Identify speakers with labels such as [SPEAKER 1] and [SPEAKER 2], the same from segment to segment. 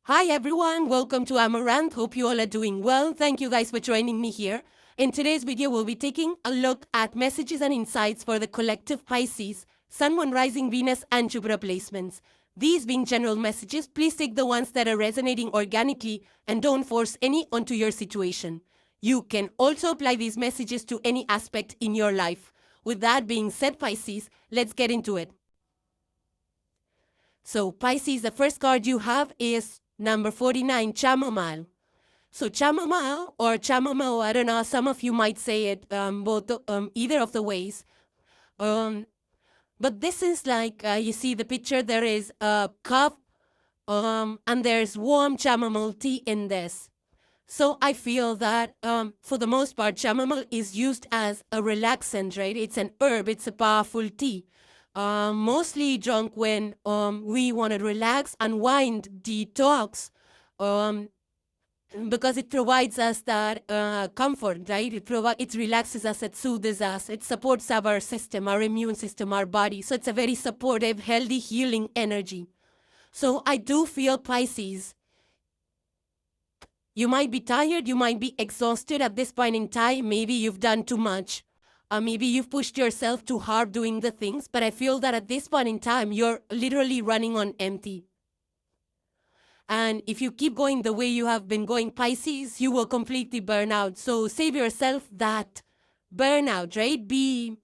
[SPEAKER 1] Hi everyone, welcome to Amaranth. Hope you all are doing well. Thank you guys for joining me here. In today's video, we'll be taking a look at messages and insights for the collective Pisces, Sun, Moon, Rising, Venus, and Jupiter placements. These being general messages, please take the ones that are resonating organically and don't force any onto your situation. You can also apply these messages to any aspect in your life. With that being said, Pisces, let's get into it. So Pisces, the first card you have is number 49, chamomile. So chamomile or chamomile, I don't know, some of you might say it either of the ways. But this is like, you see the picture, there is a cup and there's warm chamomile tea in this. So I feel that for the most part, chamomile is used as a relaxant, right? It's an herb, it's a powerful tea. Mostly drunk when we want to relax, unwind, detox, because it provides us that comfort, right? It relaxes us, it soothes us, it supports our system, our immune system, our body. So it's a very supportive, healthy, healing energy. So I do feel, Pisces, you might be tired, you might be exhausted at this point in time. Maybe you've done too much. Maybe you've pushed yourself too hard doing the things, but I feel that at this point in time, you're literally running on empty. And if you keep going the way you have been going, Pisces, you will completely burn out. So save yourself that burnout, right? Be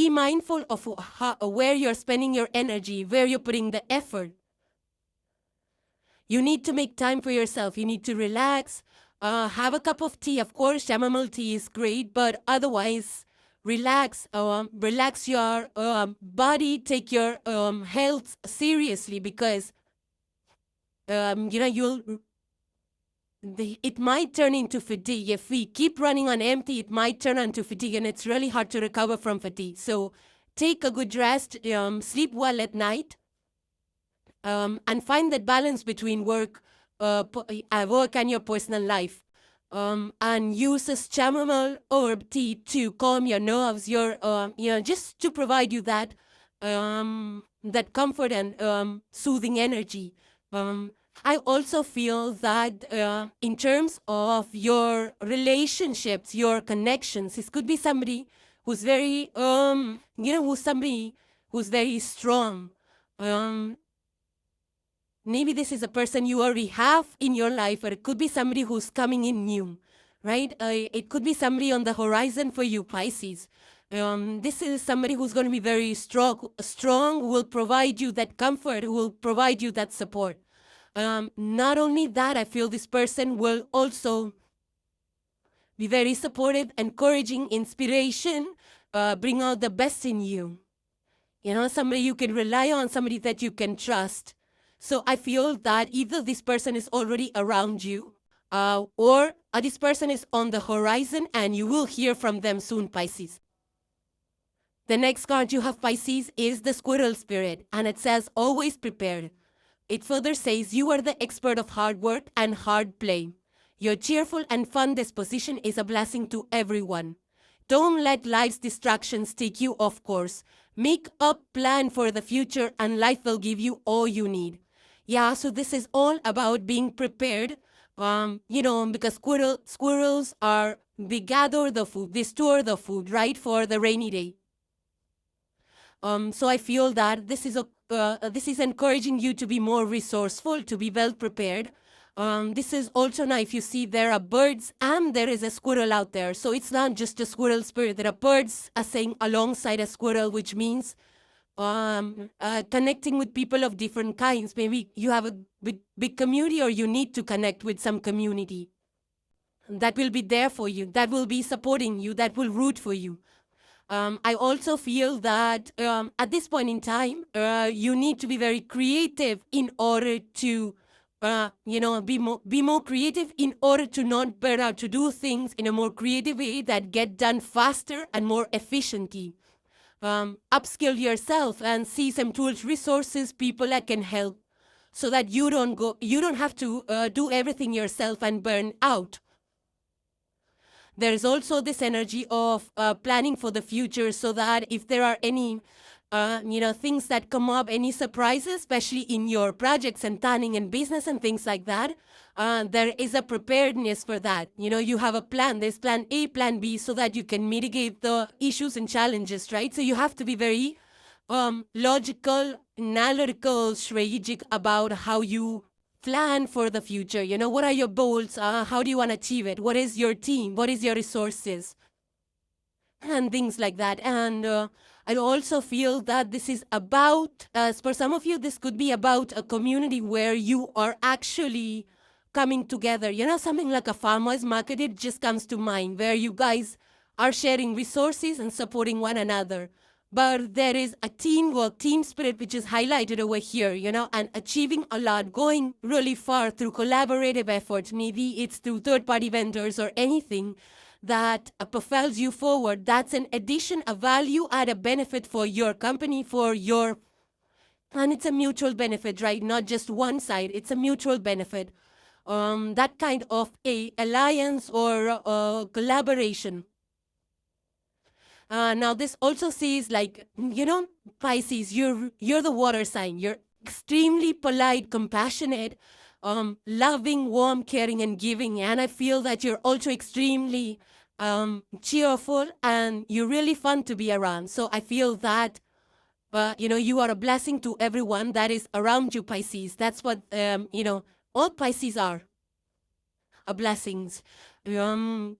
[SPEAKER 1] mindful of where you're spending your energy, where you're putting the effort. You need to make time for yourself. You need to relax. Have a cup of tea. Of course, chamomile tea is great, but otherwise, relax. Relax your body. Take your health seriously, because it might turn into fatigue. If we keep running on empty, it might turn into fatigue, and it's really hard to recover from fatigue. So take a good rest. Sleep well at night, and find that balance between work and your personal life, and use this chamomile herb tea to calm your nerves, just to provide you that comfort and soothing energy. I also feel that in terms of your relationships, your connections, this could be somebody who's very who's very strong. Maybe this is a person you already have in your life, or it could be somebody who's coming in new, right? It could be somebody on the horizon for you, Pisces. This is somebody who's going to be very strong, who will provide you that comfort, who will provide you that support. Not only that, I feel this person will also be very supportive, encouraging, inspiration, bring out the best in you. Somebody you can rely on, somebody that you can trust. So I feel that either this person is already around you, or this person is on the horizon, and you will hear from them soon, Pisces. The next card you have, Pisces, is the squirrel spirit, and it says, always prepared. It further says, you are the expert of hard work and hard play. Your cheerful and fun disposition is a blessing to everyone. Don't let life's distractions take you off course. Make a plan for the future, and life will give you all you need. Yeah, so this is all about being prepared, because squirrels they gather the food, they store the food, right, for the rainy day. So I feel that this is encouraging you to be more resourceful, to be well prepared. This is also now, if you see, there are birds and there is a squirrel out there. So it's not just a squirrel spirit. There are birds saying alongside a squirrel, which means connecting with people of different kinds. Maybe you have a big community, or you need to connect with some community that will be there for you, that will be supporting you, that will root for you. I also feel that at this point in time, you need to be very creative in order to be more creative, in order to not burn out, to do things in a more creative way that get done faster and more efficiently. Upskill yourself and see some tools, resources, people that can help, so that you don't have to do everything yourself and burn out. There is also this energy of planning for the future, so that if there are any things that come up, any surprises, especially in your projects and planning and business and things like that. There is a preparedness for that. You have a plan. There's plan A, plan B, so that you can mitigate the issues and challenges, right? So you have to be very logical, analytical, strategic about how you plan for the future. What are your goals? How do you want to achieve it? What is your team? What is your resources? And things like that. And I also feel that this is about, for some of you, this could be about a community where you are actually coming together. Something like a farmer's market, it just comes to mind, where you guys are sharing resources and supporting one another. But there is a teamwork, team spirit, which is highlighted over here, and achieving a lot, going really far through collaborative efforts. Maybe it's through third-party vendors or anything that propels you forward. That's an addition, a value, add a benefit for your company, and it's a mutual benefit, right? Not just one side, it's a mutual benefit. That kind of a alliance or collaboration. Now this also says, like, Pisces, you're the water sign. You're extremely polite, compassionate, loving, warm, caring, and giving. And I feel that you're also extremely cheerful, and you're really fun to be around. So I feel that, you are a blessing to everyone that is around you, Pisces. That's what, all Pisces are blessings. And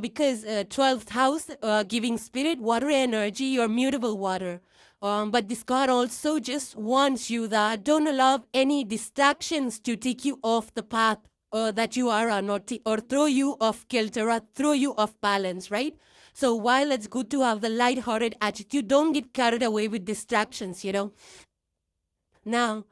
[SPEAKER 1] because 12th house, giving spirit, water energy, your mutable water. But this card also just wants you that don't allow any distractions to take you off the path that you are on, or throw you off kilter, or throw you off balance, right? So while it's good to have the light-hearted attitude, don't get carried away with distractions, Now,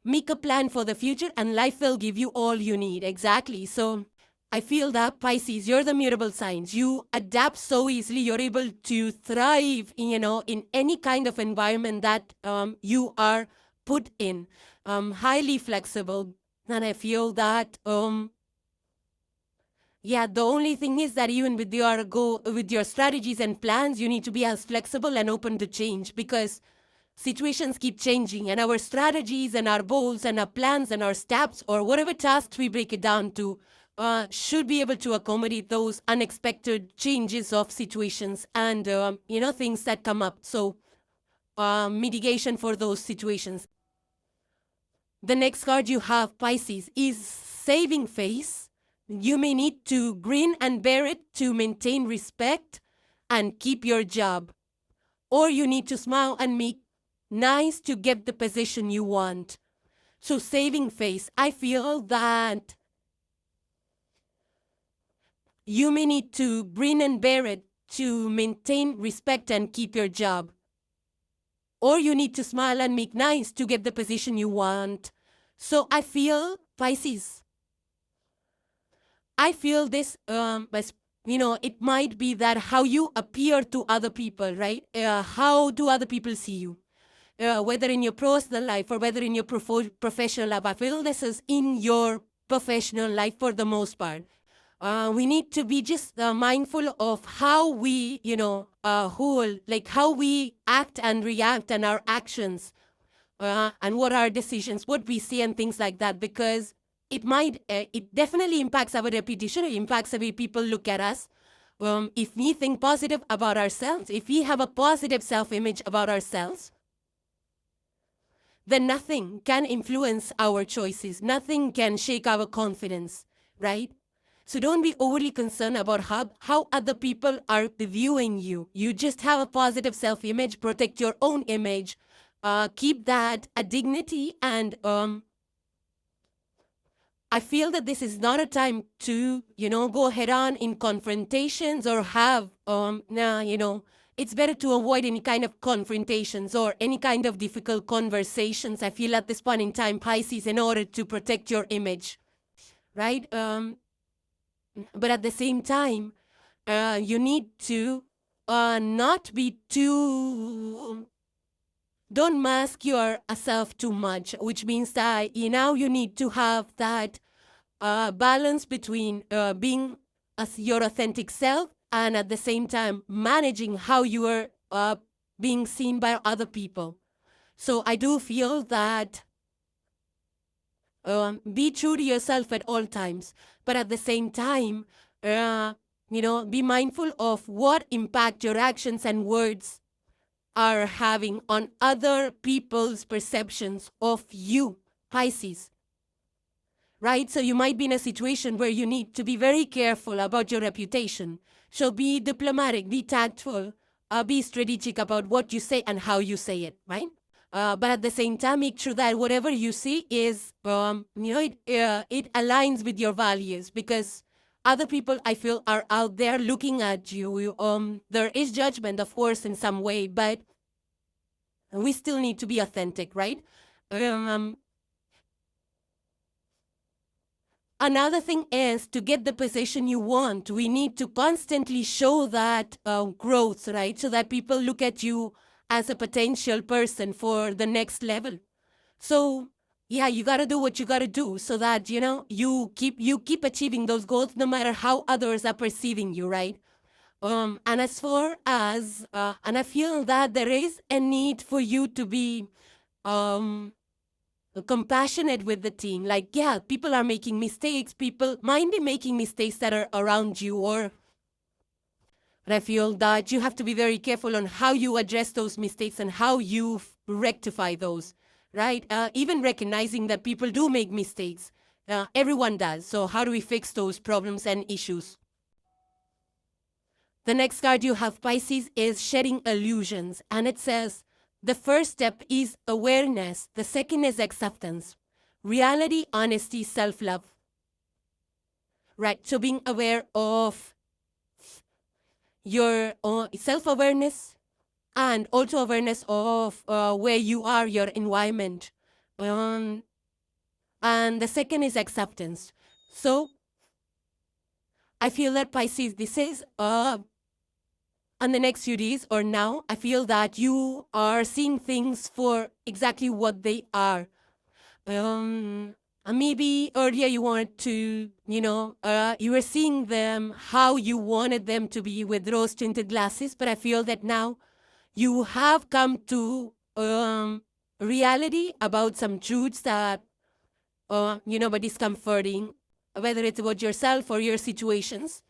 [SPEAKER 1] make a plan for the future and life will give you all you need. Exactly. So I feel that, Pisces, you're the mutable signs. You adapt so easily. You're able to thrive, in any kind of environment that you are put in. Highly flexible. And I feel that, the only thing is that even with your strategies and plans, you need to be as flexible and open to change, because situations keep changing, and our strategies and our goals and our plans and our steps, or whatever tasks we break it down to, should be able to accommodate those unexpected changes of situations and, things that come up. So, mitigation for those situations. The next card you have, Pisces, is saving face. You may need to grin and bear it to maintain respect and keep your job. Or you need to smile and make nice to get the position you want. So saving face, I feel that you may need to grin and bear it to maintain respect and keep your job. Or you need to smile and make nice to get the position you want. So I feel, Pisces, I feel this, it might be that how you appear to other people, right? How do other people see you? Whether in your personal life or whether in your professional life. I feel this is in your professional life for the most part. We need to be just mindful of how we, how we act and react and our actions, and what our decisions, what we say and things like that, because it definitely impacts our reputation, it impacts the way people look at us. If we think positive about ourselves, if we have a positive self-image about ourselves, then nothing can influence our choices. Nothing can shake our confidence, right? So don't be overly concerned about how other people are viewing you. You just have a positive self-image, protect your own image, keep that a dignity, and I feel that this is not a time to, go head on in confrontations or have, it's better to avoid any kind of confrontations or any kind of difficult conversations. I feel at this point in time, Pisces, in order to protect your image, right? But at the same time, you need to not be too, don't mask yourself too much, which means that you need to have that balance between being as your authentic self and at the same time managing how you are being seen by other people. So I do feel that be true to yourself at all times, but at the same time, be mindful of what impact your actions and words are having on other people's perceptions of you, Pisces. Right? So you might be in a situation where you need to be very careful about your reputation. So be diplomatic, be tactful, be strategic about what you say and how you say it, right? But at the same time, make sure that whatever you see is, it aligns with your values, because other people, I feel, are out there looking at you. There is judgment, of course, in some way, but we still need to be authentic, right? Another thing is, to get the position you want, we need to constantly show that growth, right? So that people look at you as a potential person for the next level. So yeah, you got to do what you got to do so that, you keep achieving those goals no matter how others are perceiving you, right? And as far as, and I feel that there is a need for you to be compassionate with the team. Like, yeah, people are making mistakes. People might be making mistakes that are around you, but I feel that you have to be very careful on how you address those mistakes and how you rectify those, right? Even recognizing that people do make mistakes. Everyone does. So how do we fix those problems and issues? The next card you have, Pisces, is shedding illusions. And it says, the first step is awareness. The second is acceptance. Reality, honesty, self-love. Right, so being aware of your self-awareness and also awareness of where you are, your environment. And the second is acceptance. So I feel that, Pisces, this is on the next few days or now, I feel that you are seeing things for exactly what they are. Maybe earlier you wanted to, you were seeing them how you wanted them to be with rose-tinted glasses, but I feel that now you have come to reality about some truths that, were discomforting, whether it's about yourself or your situations.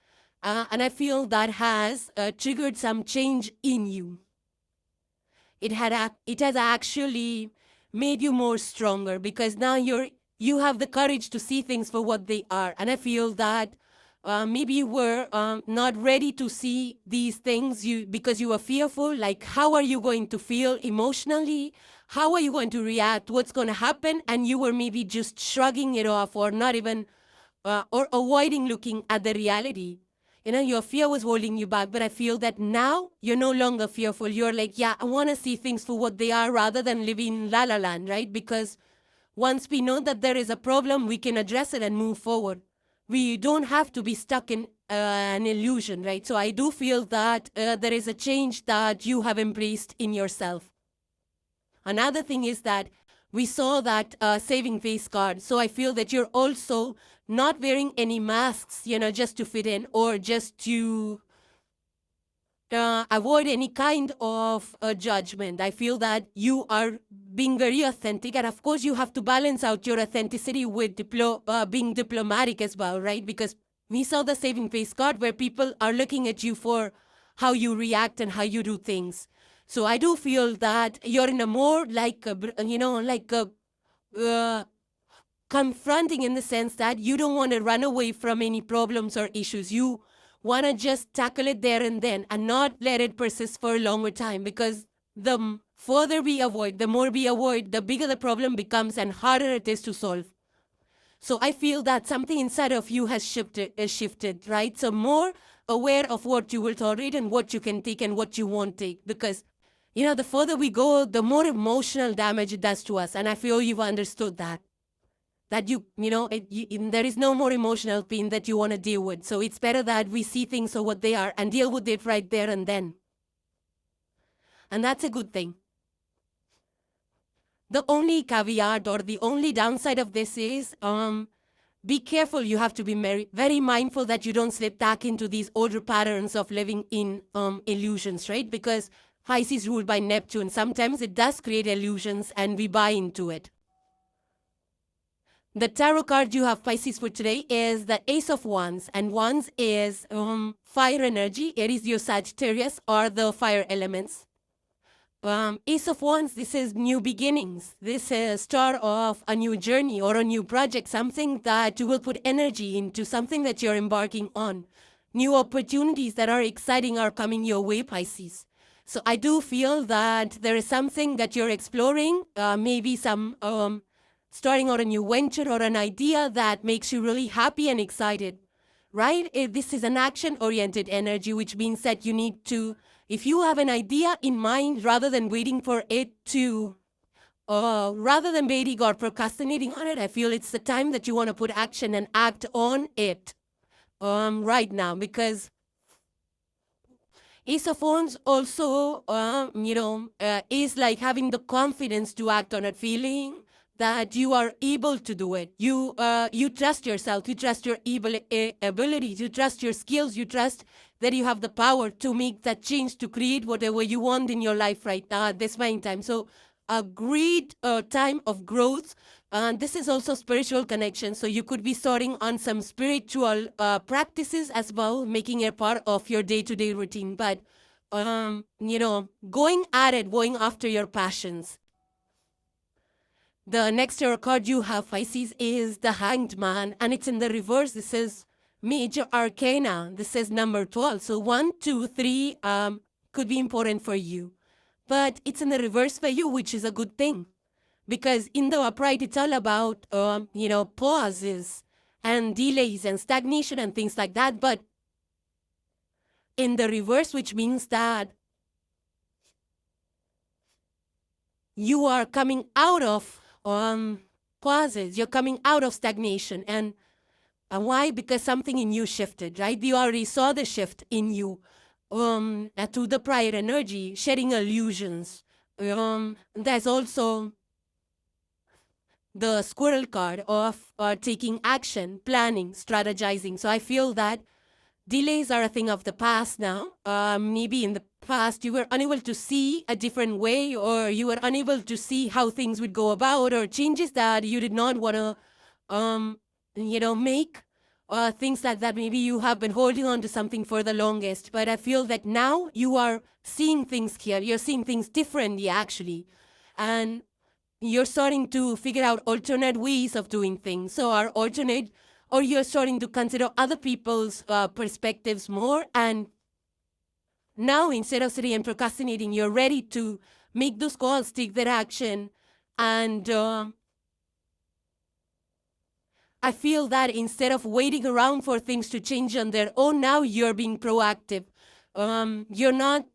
[SPEAKER 1] And I feel that has triggered some change in you. It has actually made you more stronger, because now you have the courage to see things for what they are. And I feel that maybe you were not ready to see these things because you were fearful. Like, how are you going to feel emotionally? How are you going to react? What's going to happen? And you were maybe just shrugging it off, or not even, or avoiding looking at the reality. Your fear was holding you back, but I feel that now you're no longer fearful. You're like, yeah, I want to see things for what they are rather than living in la la land, right? Because once we know that there is a problem, we can address it and move forward. We don't have to be stuck in an illusion, right? So I do feel that there is a change that you have embraced in yourself. Another thing is that we saw that saving face card. So I feel that you're also not wearing any masks, just to fit in, or just to avoid any kind of judgment. I feel that you are being very authentic. And of course, you have to balance out your authenticity with being diplomatic as well, right? Because we saw the saving face card where people are looking at you for how you react and how you do things. So I do feel that you're in a more confronting, in the sense that you don't want to run away from any problems or issues. You want to just tackle it there and then and not let it persist for a longer time, because the further we avoid, the more we avoid, the bigger the problem becomes and harder it is to solve. So I feel that something inside of you has shifted, right? So more aware of what you will tolerate and what you can take and what you won't take, because the further we go, the more emotional damage it does to us. And I feel you've understood that there is no more emotional pain that you want to deal with. So it's better that we see things for what they are and deal with it right there and then. And that's a good thing. The only caveat or the only downside of this is, be careful. You have to be very, very mindful that you don't slip back into these older patterns of living in illusions, right? Because Pisces ruled by Neptune. Sometimes it does create illusions and we buy into it. The tarot card you have, Pisces, for today is the Ace of Wands. And Wands is fire energy. Aries, your Sagittarius, are the fire elements. Ace of Wands, this is new beginnings. This is start of a new journey or a new project, something that you will put energy into, something that you're embarking on. New opportunities that are exciting are coming your way, Pisces. So I do feel that there is something that you're exploring, maybe some starting on a new venture or an idea that makes you really happy and excited, right? This is an action-oriented energy, which means that you need to, if you have an idea in mind, rather than waiting for it to, rather than waiting or procrastinating on it, I feel it's the time that you want to put action and act on it right now, because Ace of Wands also, is like having the confidence to act on it, feeling that you are able to do it. You trust yourself, you trust your abilities, you trust your skills, you trust that you have the power to make that change, to create whatever you want in your life right now at this point in time. So a great time of growth. This is also spiritual connection. So you could be starting on some spiritual practices as well, making it part of your day-to-day routine. But, going at it, going after your passions. The next tarot card you have, Pisces, is the Hanged Man, and it's in the reverse. This is Major Arcana. This is number 12. So 1, 2, 3 could be important for you. But it's in the reverse for you, which is a good thing. Because in the upright, it's all about, pauses and delays and stagnation and things like that. But in the reverse, which means that you are coming out of pauses, you're coming out of stagnation. And why? Because something in you shifted, right? You already saw the shift in you to the prior energy, shedding illusions. There's also the squirrel card of taking action, planning, strategizing. So I feel that delays are a thing of the past now. Maybe in the past you were unable to see a different way, or you were unable to see how things would go about, or changes that you did not want to, make, things like that. Maybe you have been holding on to something for the longest, but I feel that now you are seeing things here. You're seeing things differently, actually. And you're starting to figure out alternate ways of doing things. So or you're starting to consider other people's perspectives more. And now, instead of sitting and procrastinating, you're ready to make those calls, take that action. And I feel that instead of waiting around for things to change on their own, now you're being proactive. You're not...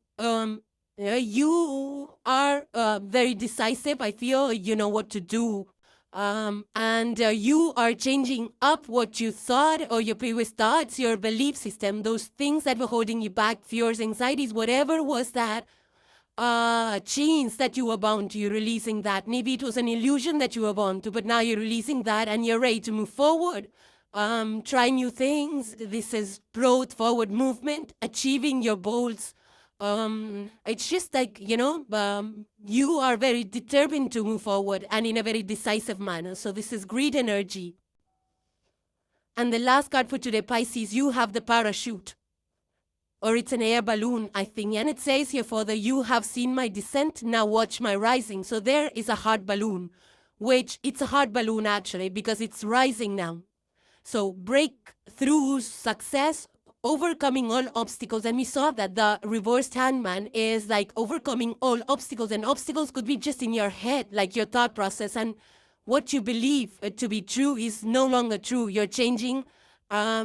[SPEAKER 1] you are very decisive. I feel you know what to do. And you are changing up what you thought, or your previous thoughts, your belief system, those things that were holding you back, fears, anxieties, whatever was that chains that you were bound to. You're releasing that. Maybe it was an illusion that you were bound to, but now you're releasing that and you're ready to move forward. Try new things. This is growth, forward movement, achieving your goals. It's just like, you are very determined to move forward and in a very decisive manner. So this is great energy. And the last card for today, Pisces, you have the parachute. Or it's an air balloon, I think. And it says here, Father, you have seen my descent, now watch my rising. So there is a hot balloon, which it's a hot balloon actually, because it's rising now. So breakthroughs, success, overcoming all obstacles. And we saw that the reversed hangman is like overcoming all obstacles, and obstacles could be just in your head, like your thought process, and what you believe to be true is no longer true. You're changing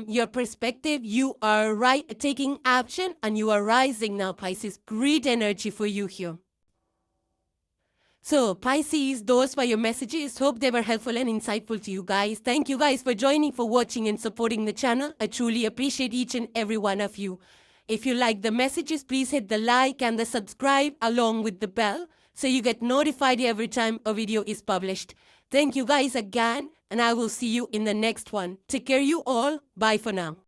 [SPEAKER 1] your perspective. You are taking action, and you are rising now, Pisces. Great energy for you here. So, Pisces, those were your messages. Hope they were helpful and insightful to you guys. Thank you guys for joining, for watching and supporting the channel. I truly appreciate each and every one of you. If you like the messages, please hit the like and the subscribe along with the bell so you get notified every time a video is published. Thank you guys again, and I will see you in the next one. Take care, you all. Bye for now.